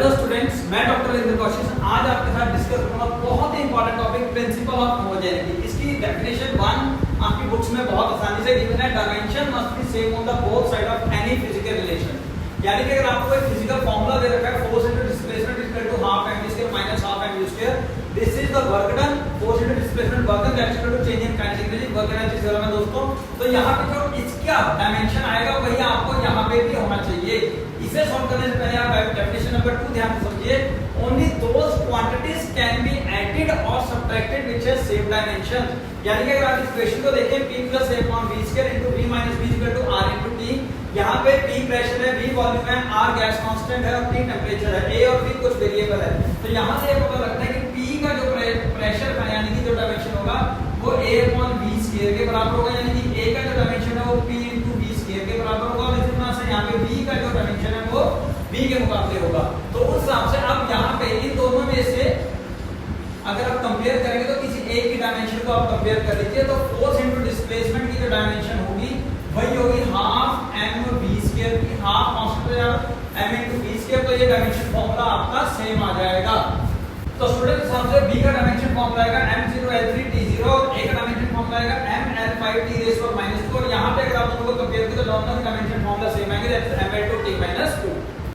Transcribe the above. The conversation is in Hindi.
हेलो स्टूडेंट्स, मैं डॉक्टर इंद्र कौशिक आज आपके साथ डिस्कस करूंगा बहुत ही important topic principle of homogeneity. इसकी डेफिनेशन 1 आपकी बुक्स में बहुत आसानी से गिवन है। Dimension must be same on the both side of any physical relation. यानी कि अगर आपको एक फिजिकल फार्मूला दे रखा है force into displacement is equal to half M square minus half M square, this is the work done. Force into displacement work done that is equal to change in kinetic energy work energy theorem है दोस्तों। तो यहां पे जो इसका डायमेंशन आएगा वही आपको यहां पे भी होना चाहिए। इसे सॉल्व करने से पहले आप डेफिनेशन नंबर 2 ध्यान से समझिए। Only those quantities can be added और subtracted which have same dimension. यानी कि अगर आप इस इक्वेशन को देखें p + a upon v square into v minus v equal to r into t। यहां पे p प्रेशर है, v वॉल्यूम है, r गैस कांस्टेंट है और t टेंपरेचर है। a और v कुछ वेरिएबल है। तो यहां से ये पता लगता है कि p का जो प्रेशर है यानी कि जो डायमेंशन होगा वो a अपॉन v स्क्वायर के बराबर होगा। यानी कि a का जो डायमेंशन है वो p इनटू v स्क्वायर के बराबर होगा और इसी तरह से यहां पे v का जो डायमेंशन है वो v के मुकाबले होगा। तो उस हिसाब से अब यहां पे इन दोनों में से अगर आप कंपेयर करेंगे तो किसी एक की डायमेंशन को आप कंपेयर कर लीजिए तो फोर्स इनटू डिस्प्लेसमेंट की जो डायमेंशन होगी वही होगी हाफ m v स्क्वायर की हाफ कांस्टेंट है m इनटू v स्क्वायर। तो ये डायमेंशन फार्मूला आपका सेम आ जाएगा। तो स्टूडेंट हिसाब से v का डायमेंशन फार्मूला आएगा m0 l3 t0 और a का डायमेंशन फार्मूला आएगा m l5 t⁻⁻2। और यहां पे अगर आप दोनों को कंपेयर करें तो दोनों का डायमेंशन फार्मूला सेम आएगा।